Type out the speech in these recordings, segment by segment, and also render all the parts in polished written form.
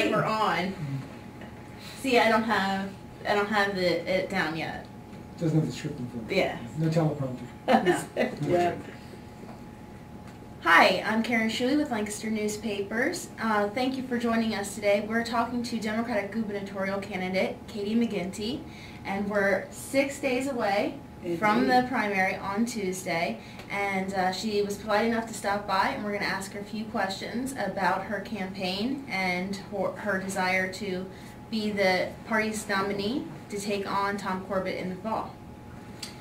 like we're on. See, I don't have it down yet. Doesn't have the script in front. Yeah. No teleprompter. No. Yeah. Hi, I'm Karen Shuey with Lancaster Newspapers. Thank you for joining us today. We're talking to Democratic gubernatorial candidate Katie McGinty, and we're 6 days away from the primary on Tuesday. And she was polite enough to stop by, and we're going to ask her a few questions about her campaign and her desire to be the party's nominee to take on Tom Corbett in the fall.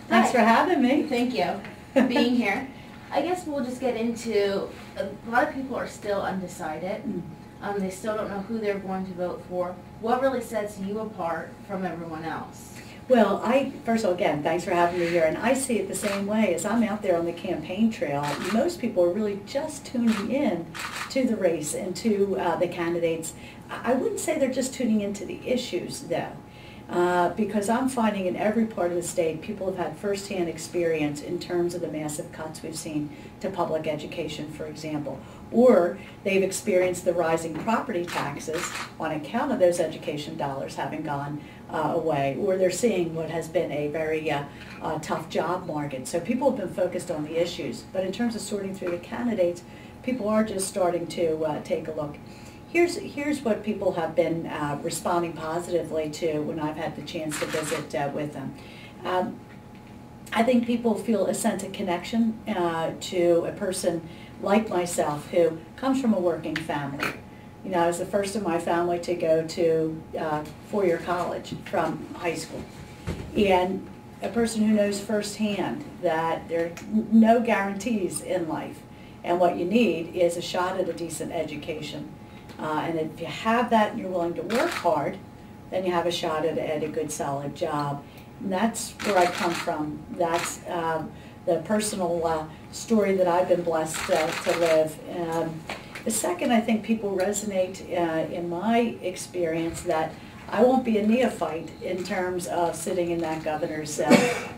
Thanks for having me. Thank you for being here. I guess we'll just get into, a lot of people are still undecided. They still don't know who they're going to vote for. What really sets you apart from everyone else? Well, first of all, again, thanks for having me here. And I see it the same way. As I'm out there on the campaign trail, most people are really just tuning in to the race and to the candidates. I wouldn't say they're just tuning into the issues, though. Because I'm finding in every part of the state, people have had firsthand experience in terms of the massive cuts we've seen to public education, for example. Or they've experienced the rising property taxes on account of those education dollars having gone away. Or they're seeing what has been a very tough job market. So people have been focused on the issues. But in terms of sorting through the candidates, people are just starting to take a look. Here's what people have been responding positively to when I've had the chance to visit with them. I think people feel a sense of connection to a person like myself who comes from a working family. You know, I was the first in my family to go to four-year college from high school. And a person who knows firsthand that there are no guarantees in life. And what you need is a shot at a decent education. And if you have that and you're willing to work hard, then you have a shot at a good, solid job. And that's where I come from. That's the personal story that I've been blessed to live. The second, I think people resonate in my experience that I won't be a neophyte in terms of sitting in that governor's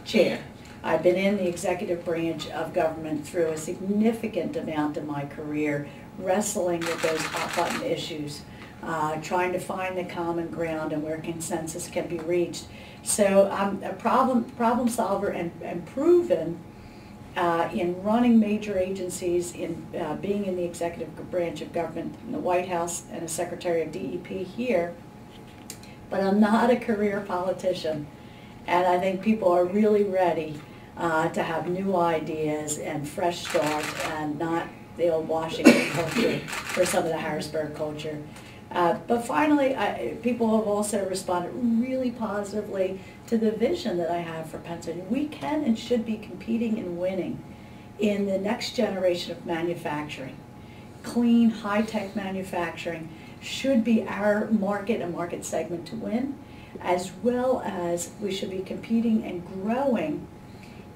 chair. I've been in the executive branch of government through a significant amount of my career, wrestling with those hot button issues, trying to find the common ground and where consensus can be reached. So I'm a problem solver and proven in running major agencies, in being in the executive branch of government in the White House and a Secretary of DEP here, but I'm not a career politician. And I think people are really ready to have new ideas and fresh start and not the old Washington culture or some of the Harrisburg culture. But finally, people have also responded really positively to the vision that I have for Pennsylvania. We can and should be competing and winning in the next generation of manufacturing. Clean, high-tech manufacturing should be our market, a market segment to win, as well as we should be competing and growing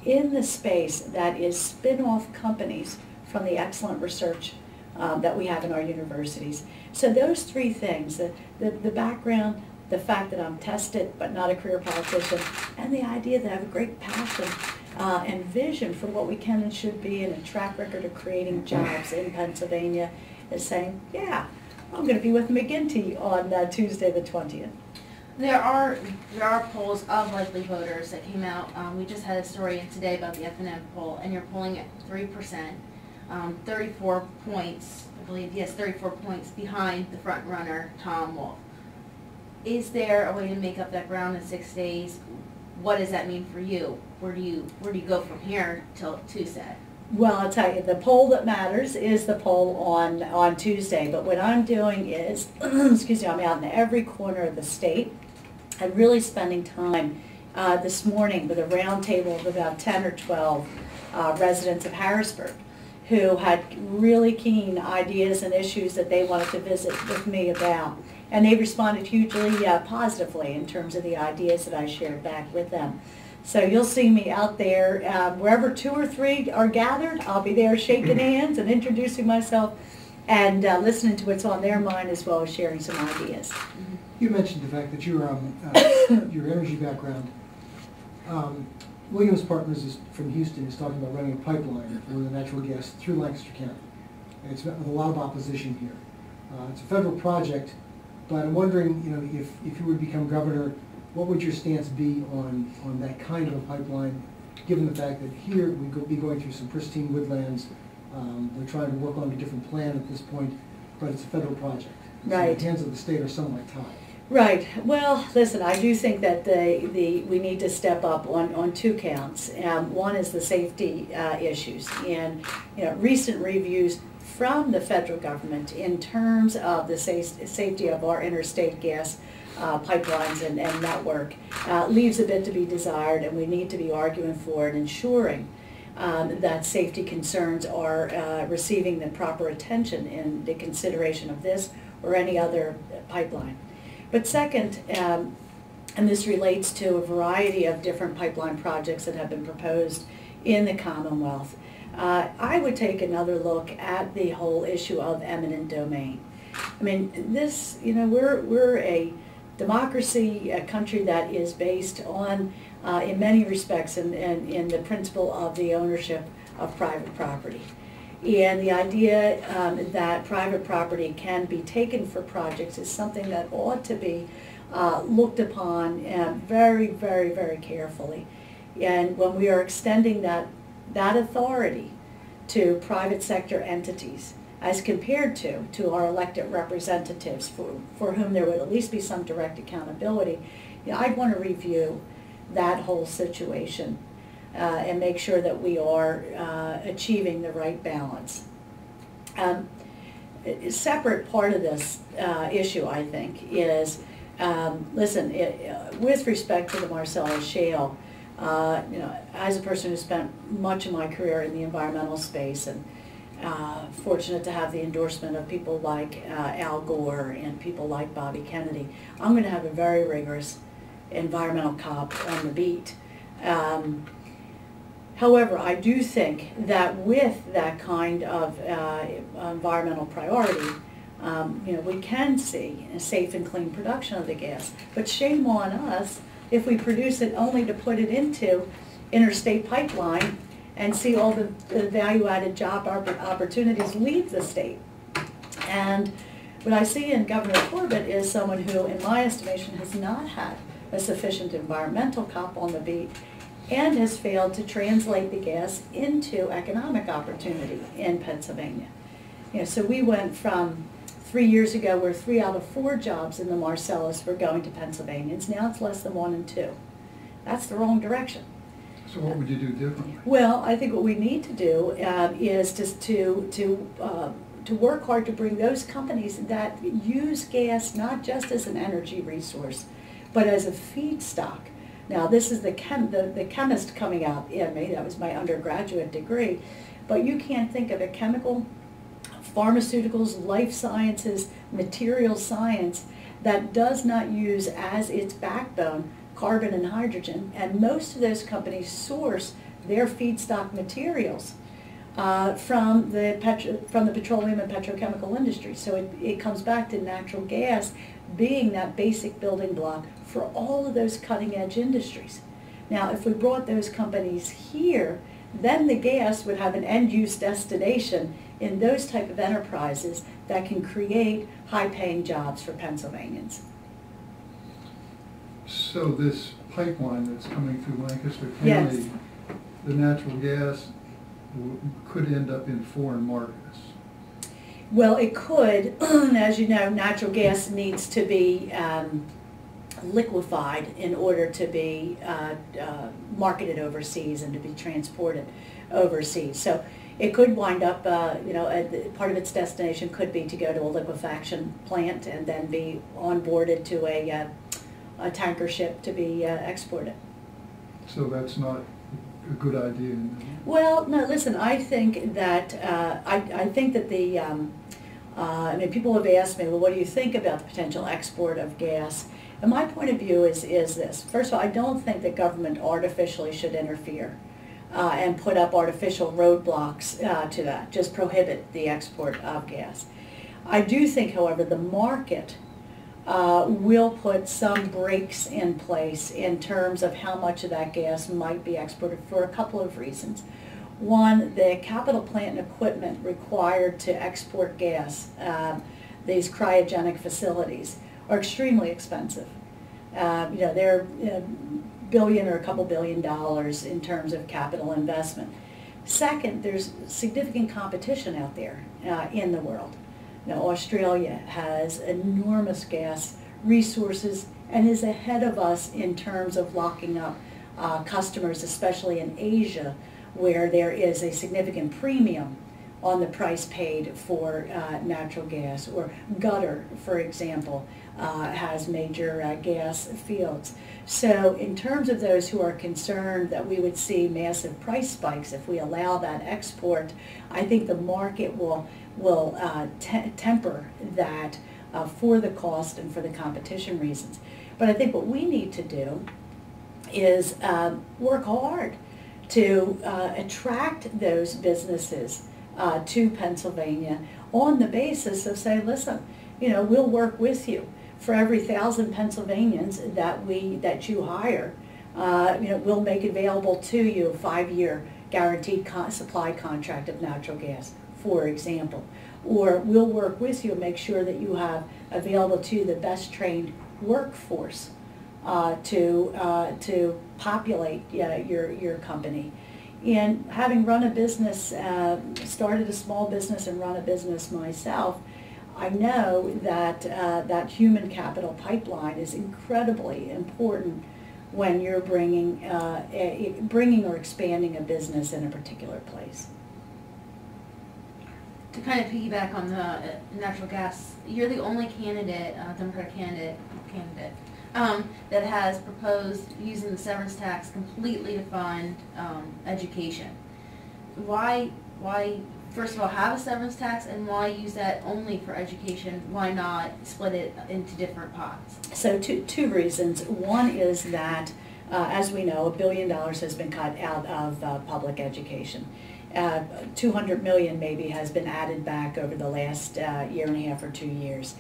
in the space that is spin-off companies from the excellent research that we have in our universities. So those three things, the background, the fact that I'm tested but not a career politician, and the idea that I have a great passion and vision for what we can and should be, and a track record of creating jobs in Pennsylvania, is saying, yeah, I'm going to be with McGinty on Tuesday the 20th. There are polls of likely voters that came out. We just had a story in today about the F&M poll, and you're polling at 3%, 34 points, I believe, yes, 34 points behind the front runner, Tom Wolf. Is there a way to make up that ground in 6 days? What does that mean for you? Where do you go from here till Tuesday? Well, I'll tell you, the poll that matters is the poll on Tuesday. But what I'm doing is, excuse me, I'm out in every corner of the state. I'm really spending time this morning with a round table of about 10 or 12 residents of Harrisburg who had really keen ideas and issues that they wanted to visit with me about. And they responded hugely positively in terms of the ideas that I shared back with them. So you'll see me out there, wherever 2 or 3 are gathered, I'll be there shaking hands and introducing myself and listening to what's on their mind, as well as sharing some ideas. You mentioned the fact that your energy background. Williams Partners from Houston is talking about running a pipeline for the natural gas through Lancaster County. And it's met with a lot of opposition here. It's a federal project, But I'm wondering, if you would become governor, what would your stance be on that kind of a pipeline, given the fact that here we'd be going through some pristine woodlands. They're trying to work on a different plan at this point, but it's a federal project. Right. So the hands of the state are somewhat tied. Right. Well, listen, I do think that we need to step up on two counts. One is the safety issues, and recent reviews from the federal government in terms of the safety of our interstate gas pipelines and network leaves a bit to be desired, and we need to be arguing for and ensuring that safety concerns are receiving the proper attention in the consideration of this or any other pipeline. But second, and this relates to a variety of different pipeline projects that have been proposed in the Commonwealth, I would take another look at the whole issue of eminent domain. I mean, this, we're a democracy, a country that is based on, in many respects, in the principle of the ownership of private property. And the idea that private property can be taken for projects is something that ought to be looked upon very, very, very carefully. And when we are extending that authority to private sector entities, as compared to our elected representatives for whom there would at least be some direct accountability, I'd want to review that whole situation and make sure that we are achieving the right balance. A separate part of this issue, I think, is, listen, with respect to the Marcellus Shale, as a person who spent much of my career in the environmental space and fortunate to have the endorsement of people like Al Gore and people like Bobby Kennedy, I'm going to have a very rigorous environmental cop on the beat. However, I do think that with that kind of environmental priority, we can see a safe and clean production of the gas. But shame on us if we produce it only to put it into interstate pipeline and see all the value-added job opportunities leave the state. And what I see in Governor Corbett is someone who, in my estimation, has not had a sufficient environmental cop on the beat and has failed to translate the gas into economic opportunity in Pennsylvania. So we went from 3 years ago where 3 out of 4 jobs in the Marcellus were going to Pennsylvanians. Now it's less than 1 in 2. That's the wrong direction. So what would you do differently? Well, I think what we need to do is just to work hard to bring those companies that use gas not just as an energy resource, but as a feedstock. Now, this is the chemist coming out in me. That was my undergraduate degree. But you can't think of a chemical, pharmaceuticals, life sciences, material science that does not use as its backbone carbon and hydrogen. And most of those companies source their feedstock materials from the petroleum and petrochemical industry. So it comes back to natural gas being that basic building block for all of those cutting-edge industries. Now, if we brought those companies here, then the gas would have an end-use destination in those type of enterprises that can create high-paying jobs for Pennsylvanians. So this pipeline that's coming through Lancaster County, Yes. the natural gas could end up in foreign markets. Well, it could. As you know, natural gas needs to be liquefied in order to be marketed overseas and to be transported overseas. So it could wind up, part of its destination could be to go to a liquefaction plant and then be onboarded to a tanker ship to be exported. So that's not a good idea. Well, no, listen, I think that, I think that the, people have asked me, well, what do you think about the potential export of gas? And my point of view is this. First of all, I don't think that government artificially should interfere and put up artificial roadblocks to that, just prohibit the export of gas. I do think, however, the market will put some brakes in place in terms of how much of that gas might be exported for a couple of reasons. One, the capital plant and equipment required to export gas, these cryogenic facilities are extremely expensive. They're billion or a couple $1 billion in terms of capital investment. Second, there's significant competition out there in the world. Now, Australia has enormous gas resources and is ahead of us in terms of locking up customers, especially in Asia, where there is a significant premium on the price paid for natural gas. Or Qatar, for example, has major gas fields. So in terms of those who are concerned that we would see massive price spikes if we allow that export, I think the market will temper that for the cost and for the competition reasons. But I think what we need to do is work hard to attract those businesses to Pennsylvania on the basis of saying, listen, we'll work with you. For every 1,000 Pennsylvanians that you hire, we'll make available to you a 5-year guaranteed supply contract of natural gas, for example. Or we'll work with you and make sure that you have available to you the best trained workforce to populate your company. And having run a business, started a small business and run a business myself, I know that that human capital pipeline is incredibly important when you're bringing or expanding a business in a particular place. To kind of piggyback on the natural gas, you're the only candidate, Democratic candidate, that has proposed using the severance tax completely to fund education. Why, first of all, have a severance tax, and why use that only for education? Why not split it into different pots? So two reasons. One is that, as we know, $1 billion has been cut out of public education. 200 million maybe has been added back over the last year and a half or 2 years.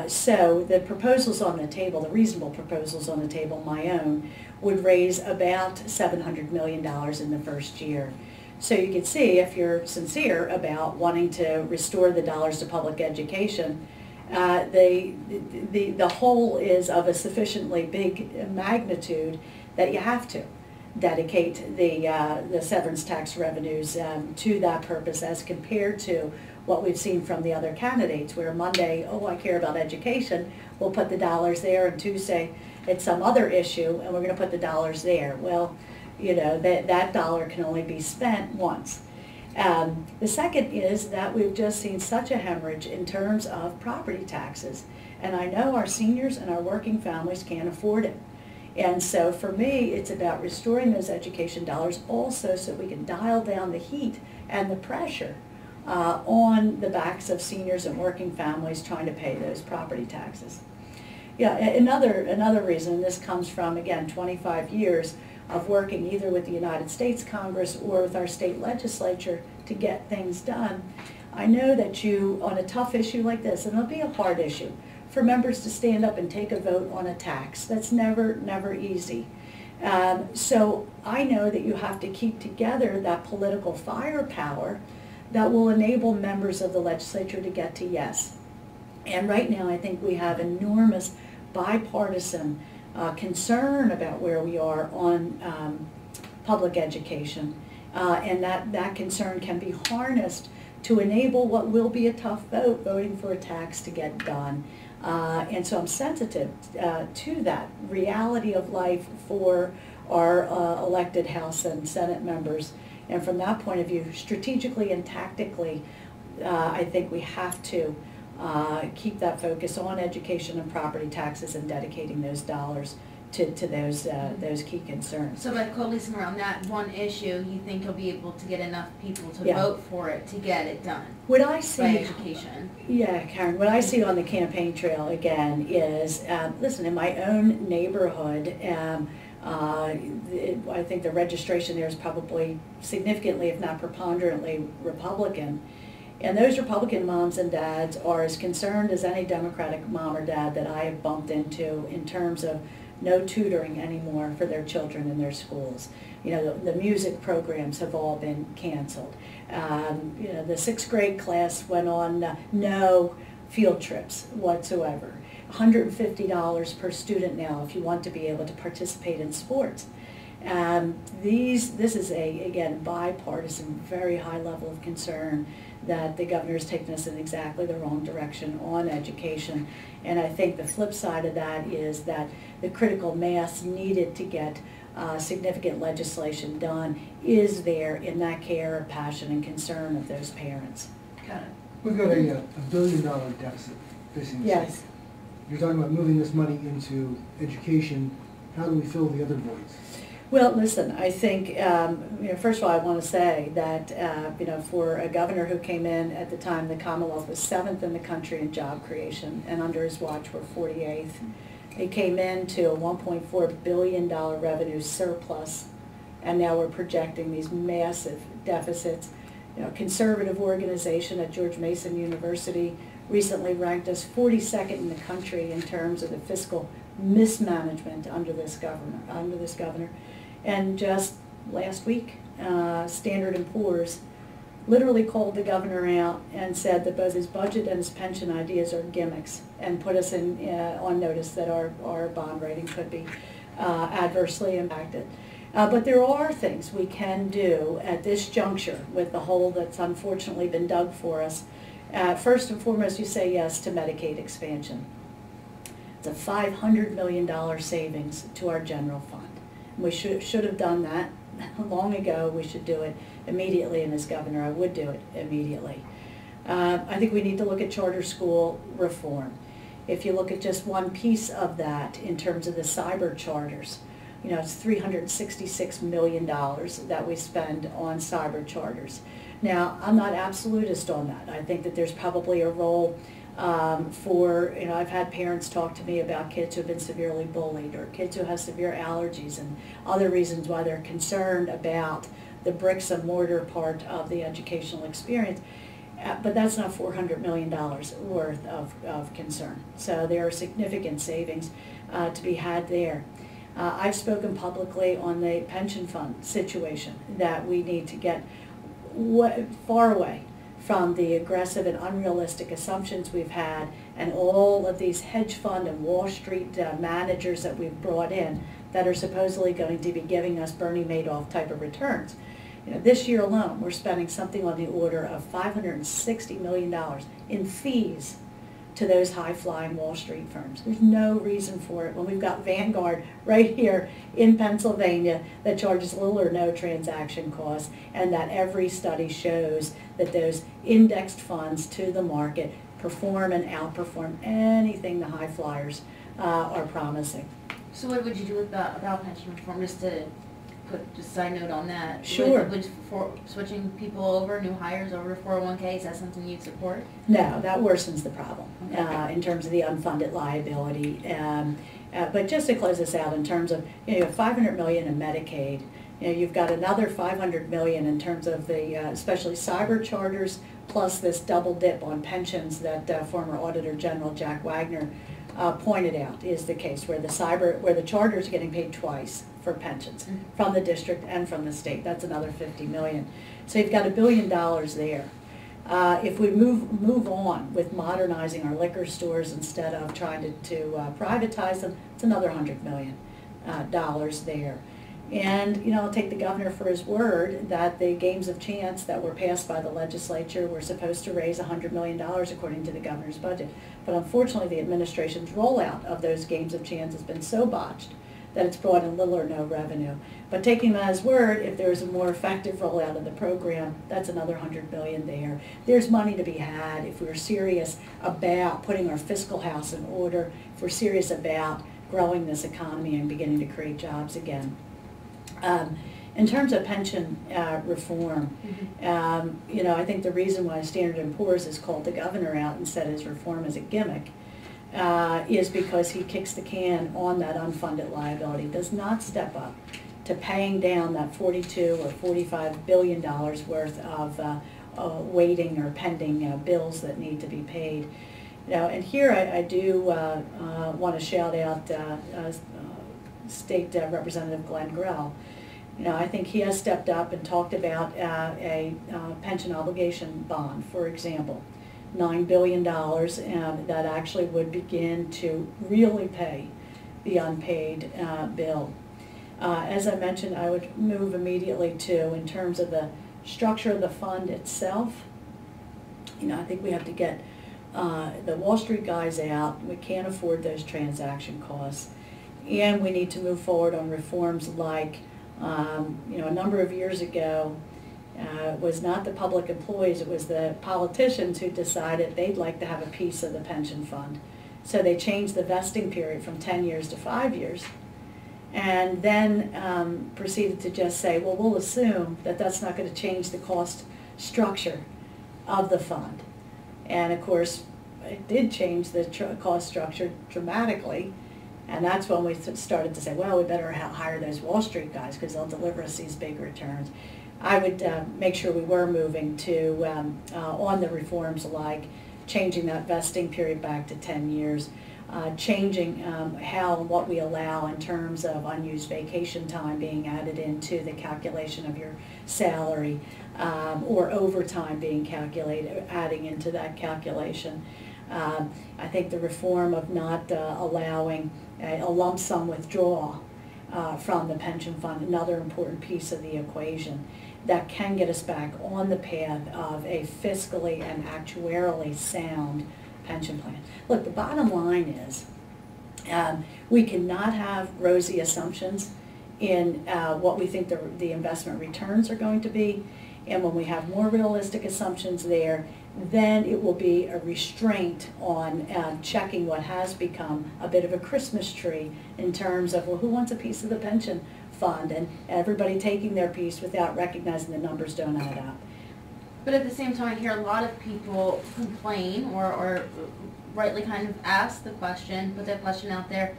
So the proposals on the table, the reasonable proposals on the table, my own, would raise about $700 million in the first year. So you can see, if you're sincere about wanting to restore the dollars to public education, the whole is of a sufficiently big magnitude that you have to dedicate the severance tax revenues to that purpose, as compared to what we've seen from the other candidates, where Monday, oh, I care about education, we'll put the dollars there, and Tuesday it's some other issue and we're going to put the dollars there. Well, that dollar can only be spent once. The second is that we've just seen such a hemorrhage in terms of property taxes, and I know our seniors and our working families can't afford it. And so for me, it's about restoring those education dollars also so we can dial down the heat and the pressure on the backs of seniors and working families trying to pay those property taxes. Yeah, another reason, this comes from, again, 25 years of working either with the United States Congress or with our state legislature to get things done. I know that you, on a tough issue like this, and it'll be a hard issue, for members to stand up and take a vote on a tax. That's never easy. So I know that you have to keep together that political firepower that will enable members of the legislature to get to yes. And right now I think we have enormous bipartisan concern about where we are on public education. And that concern can be harnessed to enable what will be a tough vote, voting for a tax to get done. And so I'm sensitive to that reality of life for our elected House and Senate members. And from that point of view, strategically and tactically, I think we have to keep that focus on education and property taxes and dedicating those dollars to those key concerns. So by coalescing around that one issue, you think you'll be able to get enough people to Yeah. vote for it to get it done? What I see, by education. Yeah, Karen, what I see on the campaign trail again is, listen, in my own neighborhood, I think the registration there is probably significantly, if not preponderantly, Republican. And those Republican moms and dads are as concerned as any Democratic mom or dad that I have bumped into in terms of no tutoring anymore for their children in their schools. The music programs have all been canceled. The 6th grade class went on no field trips whatsoever. $150 per student now if you want to be able to participate in sports. This is again, bipartisan, very high level of concern that the governor has taken us in exactly the wrong direction on education. And I think the flip side of that is that the critical mass needed to get significant legislation done is there in that care, passion, and concern of those parents. Got it. We've got a $1 billion deficit facing the Yes. state. You're talking about moving this money into education. How do we fill the other voids? Well, listen, I think, first of all, I want to say that, for a governor who came in at the time, the Commonwealth was 7th in the country in job creation, and under his watch we're 48th. He came into a $1.4 billion revenue surplus, and now we're projecting these massive deficits. Conservative organization at George Mason University recently ranked us 42nd in the country in terms of the fiscal mismanagement under this governor. And just last week, Standard & Poor's literally called the governor out and said that both his budget and his pension ideas are gimmicks, and put us on notice that our bond rating could be adversely impacted. But there are things we can do at this juncture with the hole that's unfortunately been dug for us. First and foremost, you say yes to Medicaid expansion. It's a $500 million savings to our general fund. We should have done that long ago. We should do it immediately, and as governor, I would do it immediately. I think we need to look at charter school reform. If you look at just one piece of that in terms of the cyber charters, it's $366 million that we spend on cyber charters. Now, I'm not absolutist on that. I think that there's probably a role I've had parents talk to me about kids who have been severely bullied, or kids who have severe allergies, and other reasons why they're concerned about the bricks and mortar part of the educational experience. But that's not $400 million worth of concern. So there are significant savings to be had there. I've spoken publicly on the pension fund situation, that we need to get far away from the aggressive and unrealistic assumptions we've had, and all of these hedge fund and Wall Street managers that we've brought in that are supposedly going to be giving us Bernie Madoff type of returns. This year alone, we're spending something on the order of $560 million in fees to those high-flying Wall Street firms. There's no reason for it when we've got Vanguard right here in Pennsylvania that charges little or no transaction costs, and that every study shows that those indexed funds to the market perform and outperform anything the high flyers are promising. So what would you do about pension reform, just to put just a side note on that? Sure. Would switching people over, new hires over to 401k, is that something you'd support? No, that worsens the problem Okay. in terms of the unfunded liability. But just to close this out, in terms of, you have $500 million in Medicaid. You've got another $500 million in terms of the especially cyber charters, plus this double dip on pensions that former Auditor General Jack Wagner pointed out is the case, where the charters are getting paid twice for pensions from the district and from the state. That's another $50 million. So you've got $1 billion there. If we move on with modernizing our liquor stores instead of trying to privatize them, it's another $100 million there. And, I'll take the governor for his word that the games of chance that were passed by the legislature were supposed to raise $100 million according to the governor's budget. But unfortunately, the administration's rollout of those games of chance has been so botched that it's brought in little or no revenue. But taking him at his word, if there's a more effective rollout of the program, that's another $100 million there. There's money to be had if we're serious about putting our fiscal house in order, if we're serious about growing this economy and beginning to create jobs again. In terms of pension reform, I think the reason why Standard & Poor's has called the governor out and said his reform is a gimmick is because he kicks the can on that unfunded liability, does not step up to paying down that $42 or $45 billion worth of waiting or pending bills that need to be paid. And here I do want to shout out State Representative Glenn Grell. I think he has stepped up and talked about a pension obligation bond, for example. $9 billion that actually would begin to really pay the unpaid bill. As I mentioned, I would move immediately to, in terms of the structure of the fund itself, I think we have to get the Wall Street guys out. We can't afford those transaction costs. And we need to move forward on reforms like, a number of years ago, it was not the public employees, it was the politicians who decided they'd like to have a piece of the pension fund. So they changed the vesting period from 10 years to 5 years. And then proceeded to just say, well, we'll assume that that's not going to change the cost structure of the fund. And of course, it did change the cost structure dramatically. And that's when we started to say, well, we better hire those Wall Street guys because they'll deliver us these big returns. I would make sure we were moving to, on the reforms like changing that vesting period back to 10 years, changing how and what we allow in terms of unused vacation time being added into the calculation of your salary, or overtime being calculated, adding into that calculation. I think the reform of not allowing a lump sum withdrawal from the pension fund, another important piece of the equation that can get us back on the path of a fiscally and actuarially sound pension plan. Look, the bottom line is we cannot have rosy assumptions in what we think the investment returns are going to be. And when we have more realistic assumptions there, then it will be a restraint on checking what has become a bit of a Christmas tree in terms of, well, who wants a piece of the pension fund, and everybody taking their piece without recognizing the numbers don't add up. But at the same time, I hear a lot of people complain or rightly kind of ask the question, put that question out there.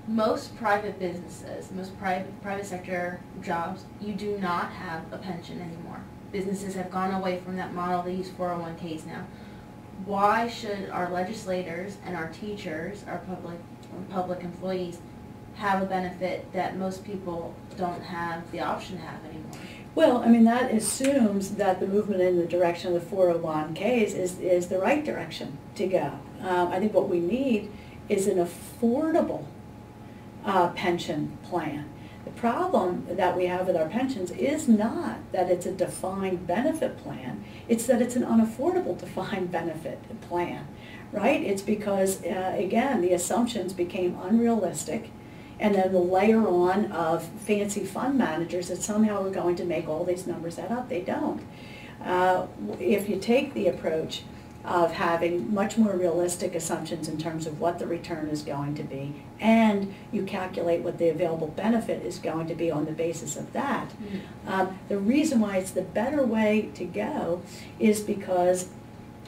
Most private businesses, most private sector jobs, you do not have a pension anymore. Businesses have gone away from that model. They use 401ks now. Why should our legislators and our teachers, our public employees, have a benefit that most people don't have the option to have anymore? Well, I mean, that assumes that the movement in the direction of the 401ks is the right direction to go. I think what we need is an affordable pension plan. The problem that we have with our pensions is not that it's a defined benefit plan, it's that it's an unaffordable defined benefit plan, right? It's because, again, the assumptions became unrealistic, and then the layer on of fancy fund managers that somehow are going to make all these numbers add up. They don't. If you take the approach of having much more realistic assumptions in terms of what the return is going to be, and you calculate what the available benefit is going to be on the basis of that, the reason why it's the better way to go is because,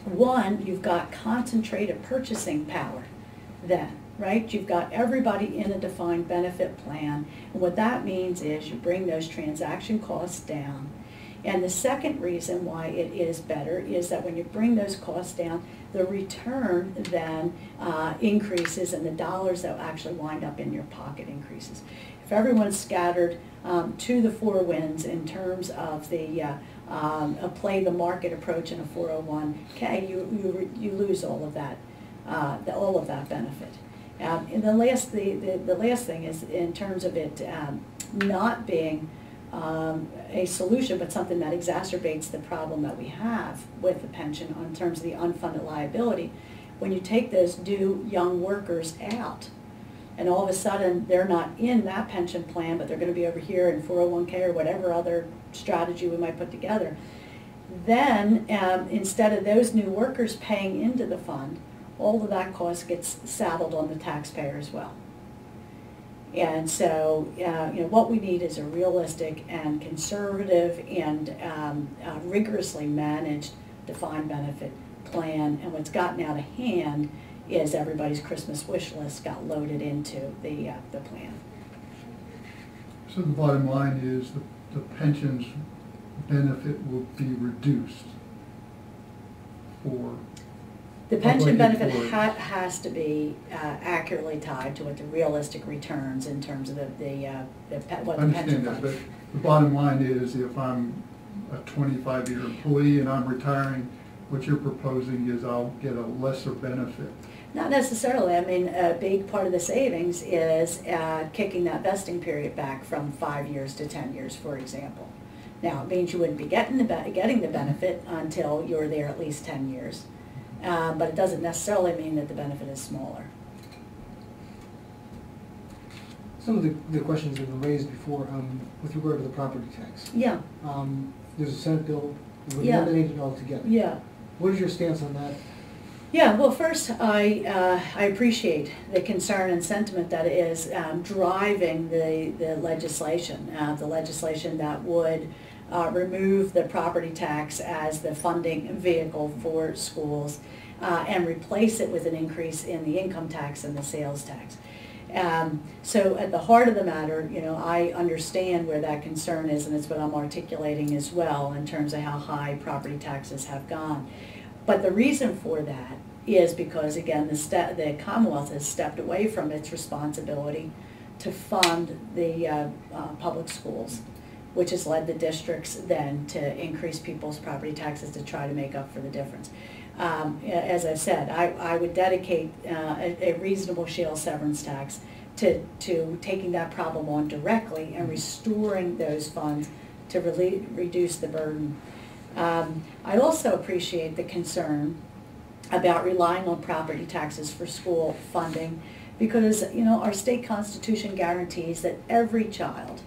one, you've got concentrated purchasing power then. Right? You've got everybody in a defined benefit plan. And what that means is you bring those transaction costs down. And the second reason why it is better is that when you bring those costs down, the return then increases, and the dollars that actually wind up in your pocket increases. If everyone's scattered to the four winds in terms of the play the market approach in a 401k, you lose all of that, benefit. And the last thing is, in terms of it not being a solution, but something that exacerbates the problem that we have with the pension in terms of the unfunded liability. When you take those new young workers out, and all of a sudden they're not in that pension plan, but they're going to be over here in 401k or whatever other strategy we might put together, then instead of those new workers paying into the fund, all of that cost gets saddled on the taxpayer as well. And so, what we need is a realistic and conservative and rigorously managed defined benefit plan. And what's gotten out of hand is everybody's Christmas wish list got loaded into the plan. So the bottom line is the pensions benefit will be reduced for the pension benefit has to be accurately tied to what the realistic returns in terms of what the pension fund. But the bottom line is, if I'm a 25-year employee and I'm retiring what you're proposing is I'll get a lesser benefit. Not necessarily. I mean, a big part of the savings is kicking that vesting period back from 5 years to 10 years, for example. Now, it means you wouldn't be getting the benefit until you're there at least 10 years. But it doesn't necessarily mean that the benefit is smaller. Some of the questions that were raised before with regard to the property tax. Yeah. There's a Senate bill that would Yeah. eliminate it altogether. Yeah. What is your stance on that? Yeah, well, first, I appreciate the concern and sentiment that is driving the legislation that would remove the property tax as the funding vehicle for schools and replace it with an increase in the income tax and the sales tax. So at the heart of the matter, you know, I understand where that concern is, and it's what I'm articulating as well in terms of how high property taxes have gone. But the reason for that is because, again, the Commonwealth has stepped away from its responsibility to fund the public schools, which has led the districts then to increase people's property taxes to try to make up for the difference. As I said, I would dedicate a reasonable shale severance tax to taking that problem on directly and restoring those funds to really reduce the burden. I also appreciate the concern about relying on property taxes for school funding because, you know, our state constitution guarantees that every child,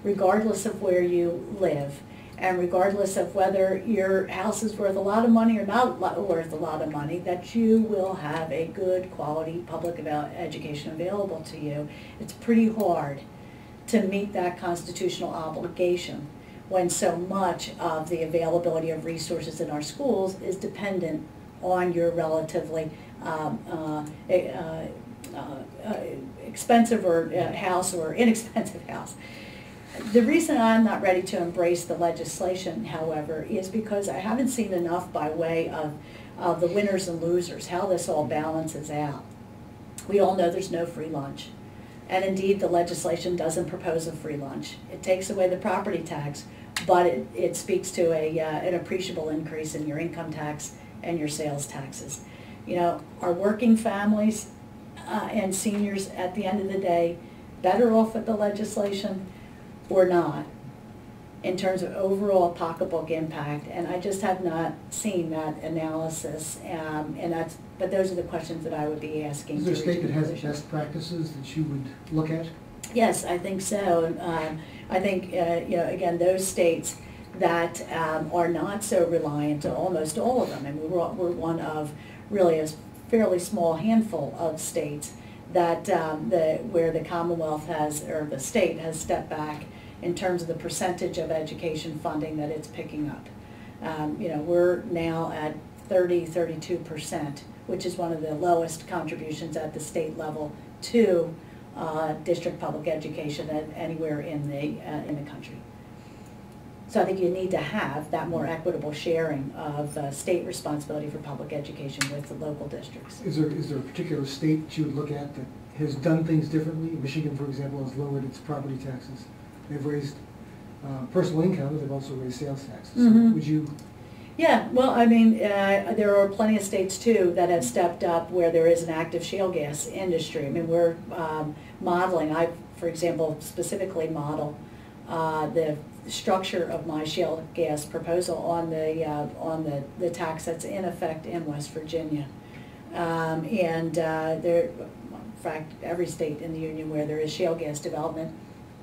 regardless of where you live, and regardless of whether your house is worth a lot of money or not worth a lot of money, that you will have a good quality public education available to you. It's pretty hard to meet that constitutional obligation when so much of the availability of resources in our schools is dependent on your relatively expensive or house or inexpensive house. The reason I'm not ready to embrace the legislation, however, is because I haven't seen enough by way of the winners and losers, how this all balances out. We all know there's no free lunch. And indeed, the legislation doesn't propose a free lunch. It takes away the property tax, but it speaks to an appreciable increase in your income tax and your sales taxes. You know, are working families and seniors at the end of the day better off with the legislation or not in terms of overall pocketbook impact? And I just have not seen that analysis, but those are the questions that I would be asking. Is there a state that has best practices that you would look at? Yes, I think so. I think, you know, again, those states that are not so reliant, almost all of them, and we're one of really a fairly small handful of states that where the Commonwealth has, or the state has stepped back in terms of the percentage of education funding that it's picking up. You know, we're now at 32%, which is one of the lowest contributions at the state level to district public education anywhere in the country. So I think you need to have that more equitable sharing of state responsibility for public education with the local districts. Is there a particular state that you would look at that has done things differently? Michigan, for example, has lowered its property taxes. They've raised personal income, but they've also raised sales taxes. Mm-hmm. So would you? Yeah, well, I mean, there are plenty of states, too, that have stepped up where there is an active shale gas industry. I mean, we're modeling, I, for example, specifically model the structure of my shale gas proposal on the tax that's in effect in West Virginia. There, in fact, every state in the union where there is shale gas development,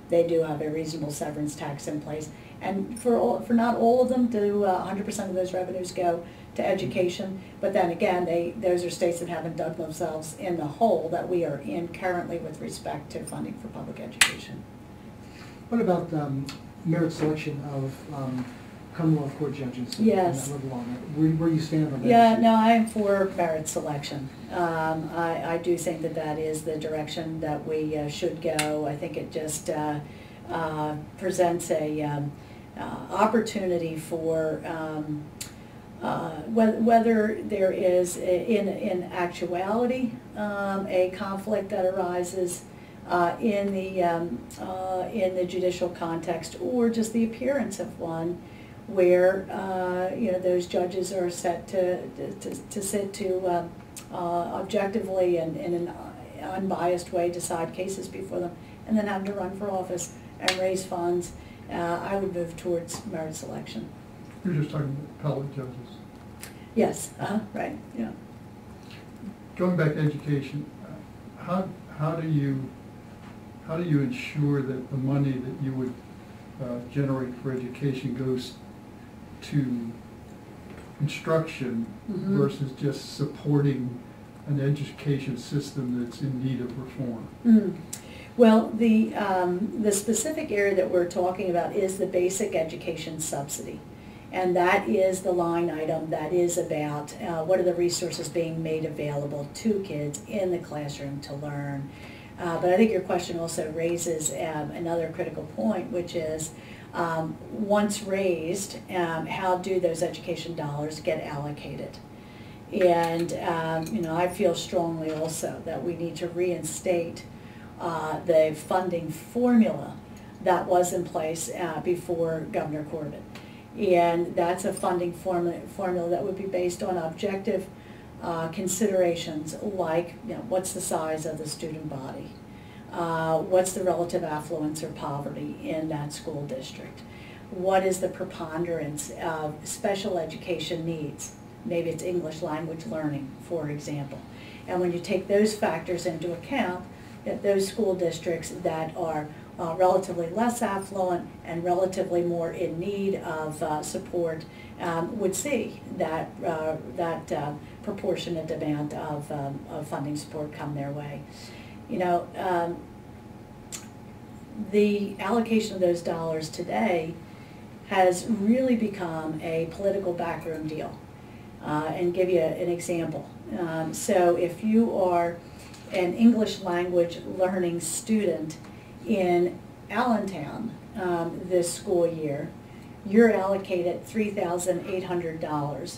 they do have a reasonable severance tax in place. And for not all of them do 100% of those revenues go to education. But then again, those are states that haven't dug themselves in the hole that we are in currently with respect to funding for public education. What about merit selection of Commonwealth Court judges? Yes. Where you stand on that? Yeah, issue? no, I am for merit selection. I do think that is the direction that we should go. I think it just presents a opportunity for whether there is in actuality a conflict that arises in the judicial context, or just the appearance of one, where those judges are set to sit to objectively and in an unbiased way decide cases before them, and then have to run for office and raise funds. I would move towards merit selection. You're just talking about appellate judges. Yes, right, yeah. Going back to education, how do you ensure that the money that you would generate for education goes to instruction versus just supporting an education system that's in need of reform? Well, the specific area that we're talking about is the basic education subsidy. And that is the line item that is about what are the resources being made available to kids in the classroom to learn. But I think your question also raises another critical point, which is once raised, how do those education dollars get allocated? And I feel strongly also that we need to reinstate the funding formula that was in place before Governor Corbett. And that's a funding formula that would be based on objective considerations like, what's the size of the student body? What's the relative affluence or poverty in that school district? What is the preponderance of special education needs? Maybe it's English language learning, for example. And when you take those factors into account, that those school districts that are relatively less affluent and relatively more in need of support would see that proportionate amount of funding support come their way. The allocation of those dollars today has really become a political backroom deal. And give you an example. So if you are an English language learning student in Allentown this school year, you're allocated $3,800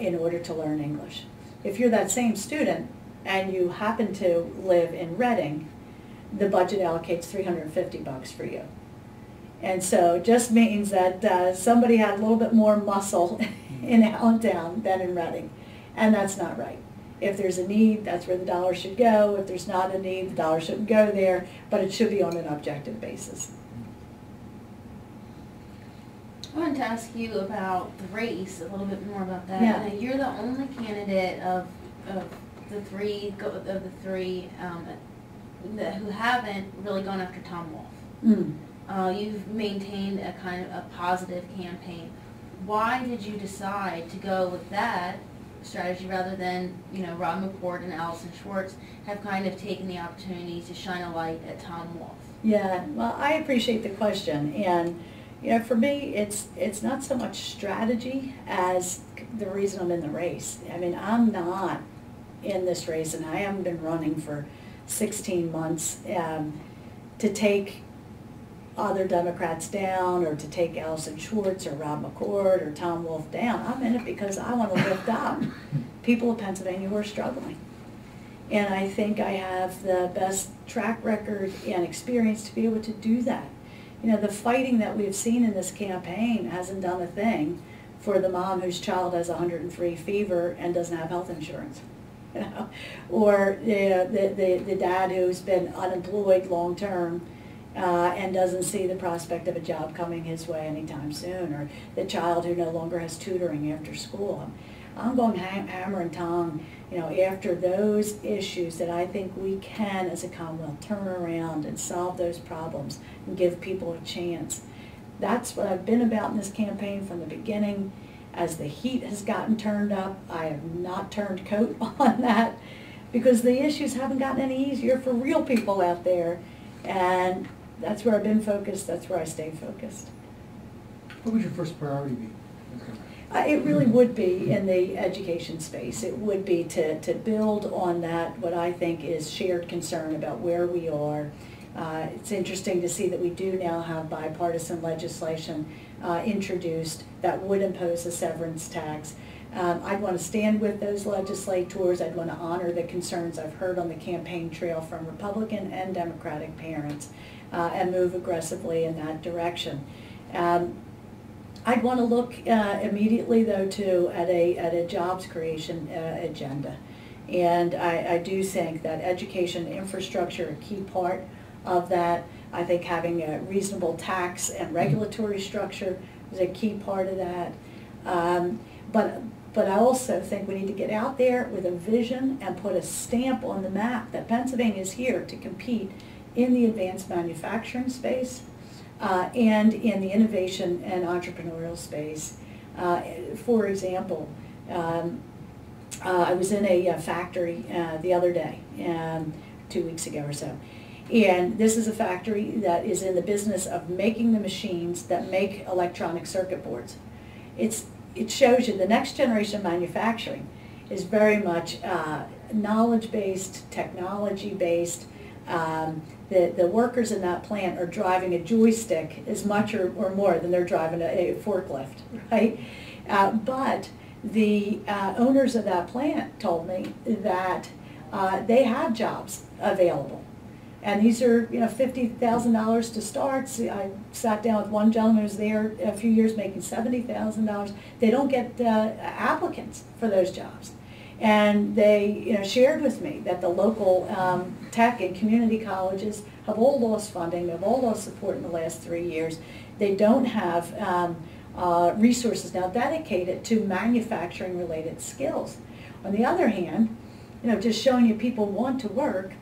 in order to learn English. If you're that same student and you happen to live in Reading, the budget allocates $350 for you. And so it just means that somebody had a little bit more muscle in Allentown than in Reading, and that's not right. If there's a need, that's where the dollar should go. If there's not a need, the dollar shouldn't go there, but it should be on an objective basis. I wanted to ask you about the race, a little bit more about that. Yeah. You're the only candidate of the three who haven't really gone after Tom Wolf. You've maintained a kind of a positive campaign. Why did you decide to go with that strategy rather than, Rob McCord and Allison Schwartz have kind of taken the opportunity to shine a light at Tom Wolf? Yeah, well, I appreciate the question, and for me, it's not so much strategy as the reason I'm in the race. I mean, I'm not in this race, and I haven't been running for 16 months to take other Democrats down or to take Allison Schwartz or Rob McCord or Tom Wolf down. I'm in it because I want to lift up people of Pennsylvania who are struggling. And I think I have the best track record and experience to be able to do that. The fighting that we've seen in this campaign hasn't done a thing for the mom whose child has 103 fever and doesn't have health insurance. Or the dad who's been unemployed long term and doesn't see the prospect of a job coming his way anytime soon, or the child who no longer has tutoring after school. I'm going hammer and tongue, after those issues that I think we can, as a Commonwealth, turn around and solve those problems and give people a chance. That's what I've been about in this campaign from the beginning. As the heat has gotten turned up, I have not turned coat on that, because the issues haven't gotten any easier for real people out there. And that's where I've been focused, that's where I stay focused. What would your first priority be? It really would be in the education space. It would be to build on that, what I think is shared concern about where we are. It's interesting to see that we do now have bipartisan legislation introduced that would impose a severance tax. I'd want to stand with those legislators. I'd want to honor the concerns I've heard on the campaign trail from Republican and Democratic parents and move aggressively in that direction. I'd want to look immediately, though, too, at a jobs creation agenda. And I do think that education infrastructure, a key part of that. I think having a reasonable tax and regulatory structure is a key part of that. But I also think we need to get out there with a vision and put a stamp on the map that Pennsylvania is here to compete in the advanced manufacturing space and in the innovation and entrepreneurial space. For example, I was in a factory the other day, 2 weeks ago or so. And this is a factory that is in the business of making the machines that make electronic circuit boards. It shows you the next generation of manufacturing is very much knowledge-based, technology-based. The workers in that plant are driving a joystick as much or more than they're driving a forklift, right? But the owners of that plant told me that they have jobs available. And these are, $50,000 to start. See, I sat down with one gentleman who was there a few years making $70,000. They don't get applicants for those jobs. And they shared with me that the local tech and community colleges have all lost funding, they've all lost support in the last 3 years. They don't have resources now dedicated to manufacturing related skills. On the other hand, just showing you people want to work,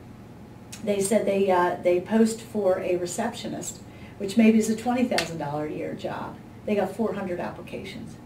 they said they post for a receptionist, which maybe is a $20,000 a year job. They got 400 applications.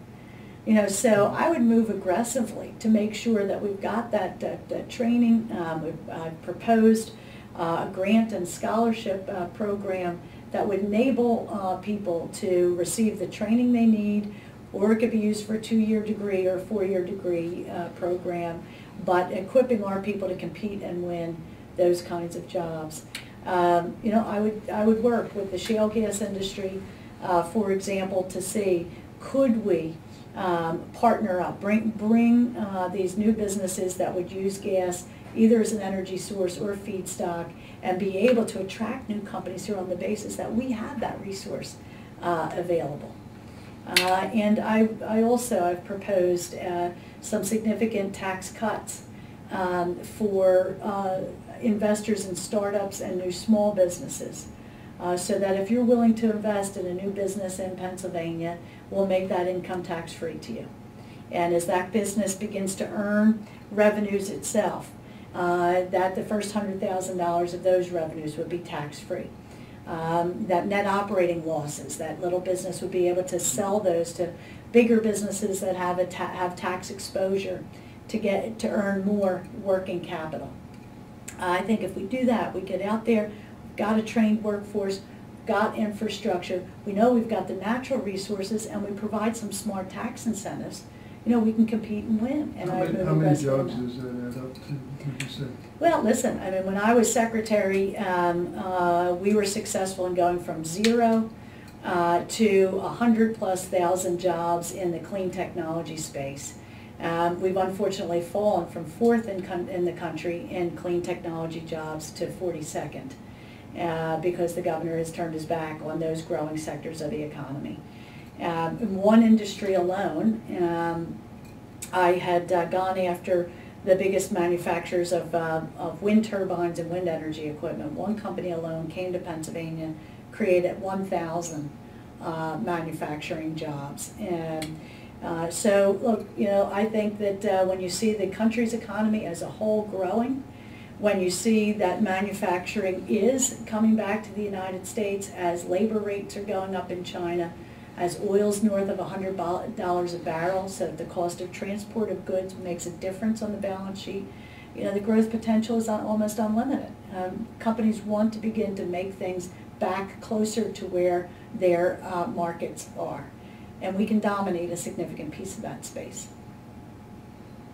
So I would move aggressively to make sure that we've got that training. I've proposed a grant and scholarship program that would enable people to receive the training they need, or it could be used for a 2-year degree or a 4-year degree program, but equipping our people to compete and win those kinds of jobs. I would work with the shale gas industry, for example, to see could we partner up, bring these new businesses that would use gas either as an energy source or feedstock, and be able to attract new companies here on the basis that we have that resource available. And I've proposed some significant tax cuts for investors in startups and new small businesses, so that if you're willing to invest in a new business in Pennsylvania, we'll make that income tax free to you. And as that business begins to earn revenues itself, that the first $100,000 of those revenues would be tax free. That net operating losses, that little business would be able to sell those to bigger businesses that have tax exposure to earn more working capital. I think if we do that, we get out there, we've got a trained workforce, got infrastructure, we know we've got the natural resources, and we provide some smart tax incentives, we can compete and win. And how many jobs does that add up to, would you say? Well, listen, when I was secretary, we were successful in going from 0 to 100,000+ jobs in the clean technology space. We've unfortunately fallen from 4th in the country in clean technology jobs to 42nd because the governor has turned his back on those growing sectors of the economy. In one industry alone, I had gone after the biggest manufacturers of wind turbines and wind energy equipment. One company alone came to Pennsylvania, created 1,000 manufacturing jobs. And so, look, I think that when you see the country's economy as a whole growing, when you see that manufacturing is coming back to the United States as labor rates are going up in China, as oil's north of $100 a barrel, so the cost of transport of goods makes a difference on the balance sheet, the growth potential is almost unlimited. Companies want to begin to make things back closer to where their markets are. And we can dominate a significant piece of that space.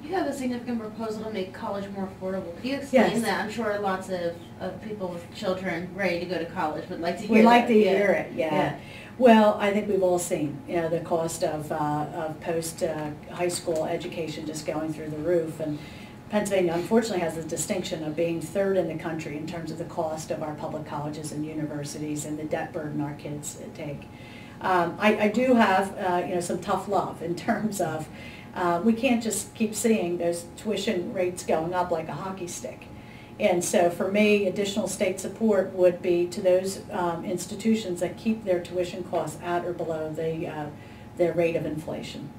You have a significant proposal to make college more affordable. Can you explain Yes. that? I'm sure lots of people with children ready to go to college would like to hear We'd like that. to hear it, yeah. Well, I think we've all seen, the cost of post-high school education just going through the roof. And Pennsylvania, unfortunately, has the distinction of being 3rd in the country in terms of the cost of our public colleges and universities and the debt burden our kids take. I do have, some tough love in terms of, we can't just keep seeing those tuition rates going up like a hockey stick. And so for me, additional state support would be to those institutions that keep their tuition costs at or below their rate of inflation.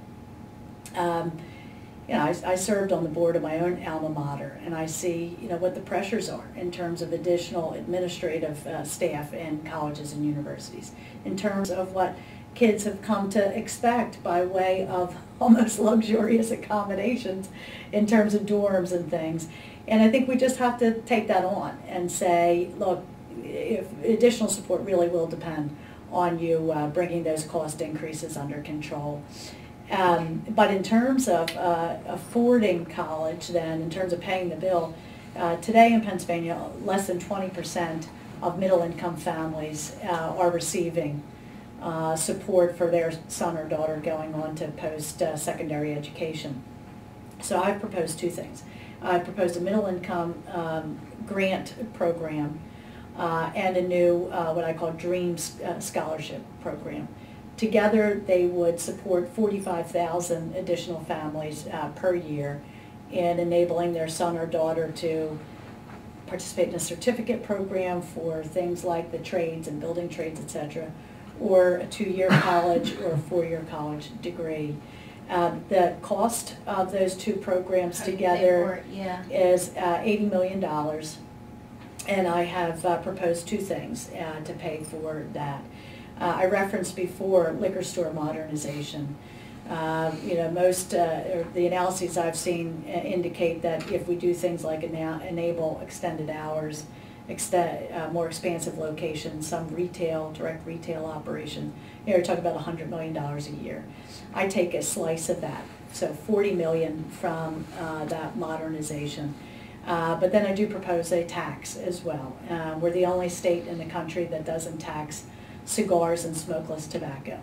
I served on the board of my own alma mater, and I see, what the pressures are in terms of additional administrative staff in colleges and universities, in terms of what kids have come to expect by way of almost luxurious accommodations in terms of dorms and things. And I think we just have to take that on and say, look, if additional support really will depend on you bringing those cost increases under control. But in terms of affording college, then, in terms of paying the bill, today in Pennsylvania, less than 20% of middle-income families are receiving support for their son or daughter going on to post-secondary education. So I've proposed two things. I've proposed a middle-income grant program and a new, what I call Dream Scholarship program. Together, they would support 45,000 additional families per year in enabling their son or daughter to participate in a certificate program for things like the trades and building trades, etc., or a 2-year college or a 4-year college degree. The cost of those two programs together is $80 million, and I have proposed two things to pay for that. I referenced before liquor store modernization. Most the analyses I've seen indicate that if we do things like enable extended hours, more expansive locations, some direct retail operation, you're talking about $100 million a year. I take a slice of that, so $40 million from that modernization. But then I do propose a tax as well. We're the only state in the country that doesn't tax cigars and smokeless tobacco.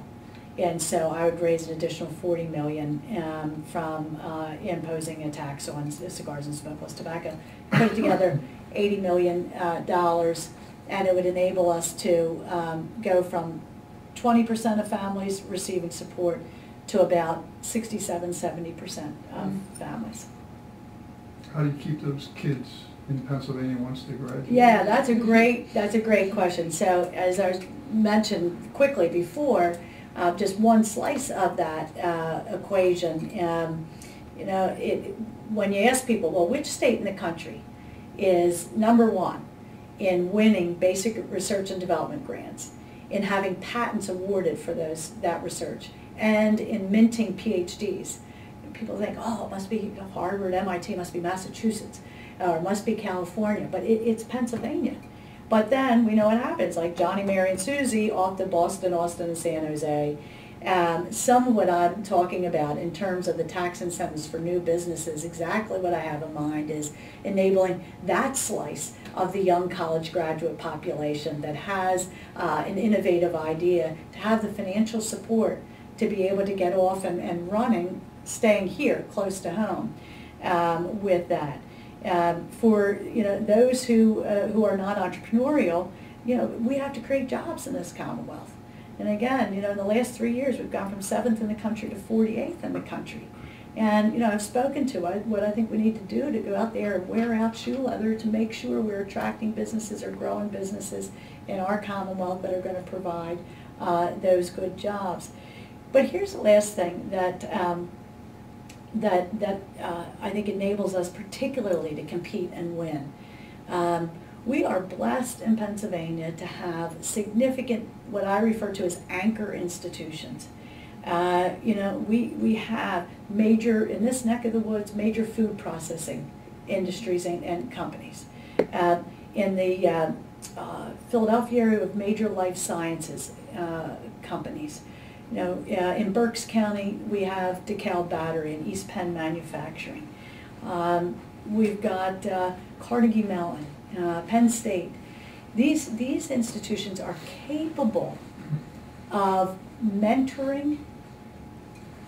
And so I would raise an additional $40 million from imposing a tax on cigars and smokeless tobacco. Put it together, $80 million, and it would enable us to go from 20% of families receiving support to about 67–70% of families. How do you keep those kids in Pennsylvania once they graduate? Yeah, that's a great question. So as I mentioned quickly before, just one slice of that equation. When you ask people, well, which state in the country is number one in winning basic research and development grants, in having patents awarded for that research, and in minting PhDs? People think, oh, it must be Harvard, MIT, must be Massachusetts, or it must be California, but it's Pennsylvania. But then we know what happens, like Johnny, Mary, and Susie off to Boston, Austin, and San Jose. Some of what I'm talking about in terms of the tax incentives for new businesses, exactly what I have in mind is enabling that slice of the young college graduate population that has an innovative idea to have the financial support to be able to get off and running, staying here close to home with that. For those who are not entrepreneurial, we have to create jobs in this Commonwealth. And again, in the last 3 years, we've gone from 7th in the country to 48th in the country. And I've spoken to what I think we need to do to go out there and wear out shoe leather to make sure we're attracting businesses or growing businesses in our Commonwealth that are going to provide those good jobs. But here's the last thing that I think enables us particularly to compete and win. We are blessed in Pennsylvania to have significant, what I refer to as anchor institutions. We have major, in this neck of the woods, major food processing industries and companies. In the Philadelphia area, we have major life sciences companies. In Berks County, we have DeKalb Battery and East Penn Manufacturing. We've got Carnegie Mellon, Penn State. These institutions are capable of mentoring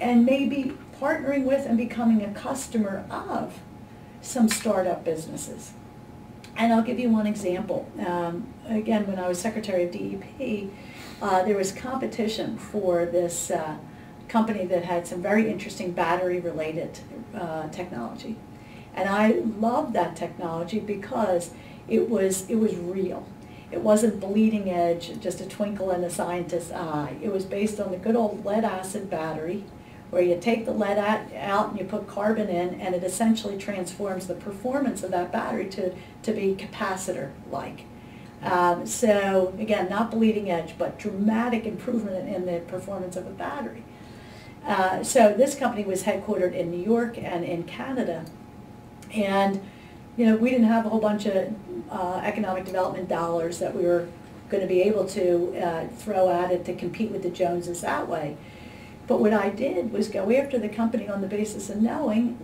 and maybe partnering with and becoming a customer of some startup businesses. And I'll give you one example. Again, when I was Secretary of DEP, there was competition for this company that had some very interesting battery-related technology. And I loved that technology because it was real. It wasn't bleeding edge, just a twinkle in a scientist's eye. It was based on the good old lead-acid battery, where you take the lead out and you put carbon in, and it essentially transforms the performance of that battery to be capacitor-like. So again, not bleeding edge, but dramatic improvement in the performance of a battery. So this company was headquartered in New York and in Canada. And we didn't have a whole bunch of economic development dollars that we were going to be able to throw at it to compete with the Joneses that way. But what I did was go after the company on the basis of knowing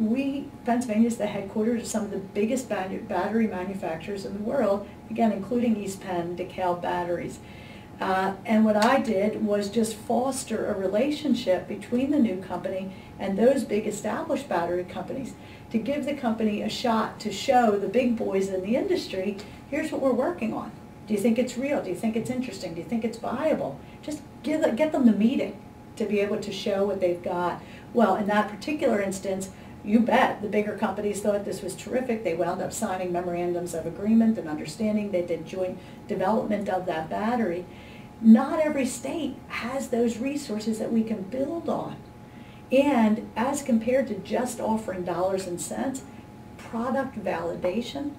Pennsylvania is the headquarters of some of the biggest battery manufacturers in the world, again, including East Penn, DeKalb batteries. And what I did was just foster a relationship between the new company and those big established battery companies to give the company a shot to show the big boys in the industry, here's what we're working on. Do you think it's real? Do you think it's interesting? Do you think it's viable? Just get them the meeting to be able to show what they've got. Well, in that particular instance, you bet the bigger companies thought this was terrific. They wound up signing memorandums of agreement and understanding. They did joint development of that battery. Not every state has those resources that we can build on. And as compared to just offering dollars and cents, product validation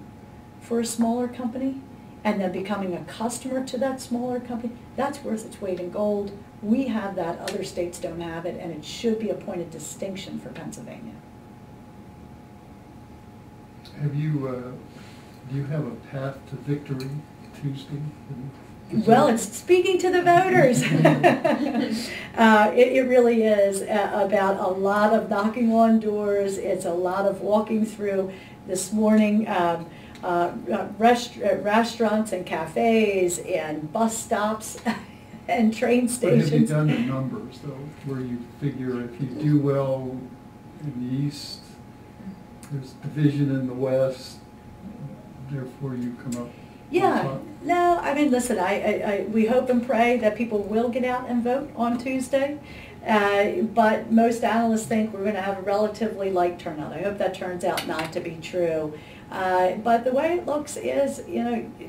for a smaller company and then becoming a customer to that smaller company, that's worth its weight in gold. We have that, other states don't have it, and it should be a point of distinction for Pennsylvania. Do you have a path to victory Tuesday? Well, it's speaking to the voters. It really is about a lot of knocking on doors. It's a lot of walking through this morning. Restaurants and cafes and bus stops and train stations. But have you done the numbers, though, where you figure if you do well in the east, there's division in the west, therefore you come up? Yeah, no, I mean, listen, we hope and pray that people will get out and vote on Tuesday. But most analysts think we're going to have a relatively light turnout. I hope that turns out not to be true. But the way it looks is,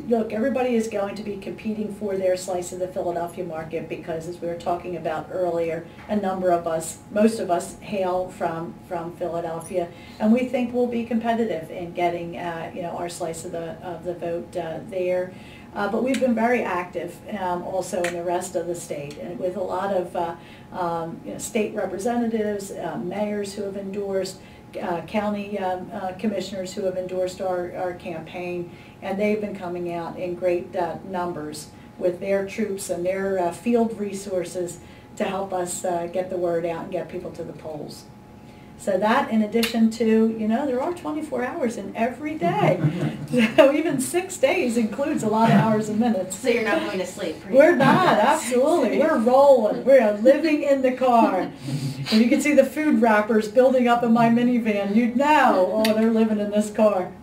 look, everybody is going to be competing for their slice of the Philadelphia market because, as we were talking about earlier, a number of us, most of us, hail from Philadelphia, and we think we'll be competitive in getting, our slice of the vote there. But we've been very active also in the rest of the state, and with a lot of state representatives, mayors who have endorsed, county commissioners who have endorsed our campaign, and they've been coming out in great numbers with their troops and their field resources to help us get the word out and get people to the polls. So that, in addition to, there are 24 hours in every day. So even 6 days includes a lot of hours and minutes. So you're not going to sleep? We're not, absolutely. We're rolling. We're living in the car. And you can see the food wrappers building up in my minivan. You'd know, oh, they're living in this car.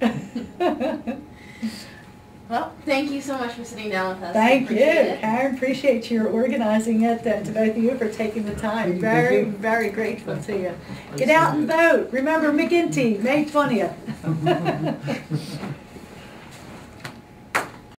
Well, thank you so much for sitting down with us. Thank you, Karen. Appreciate your organizing it, and to both of you for taking the time. Very, very grateful to you. Get out and vote. Remember McGinty, May 20th.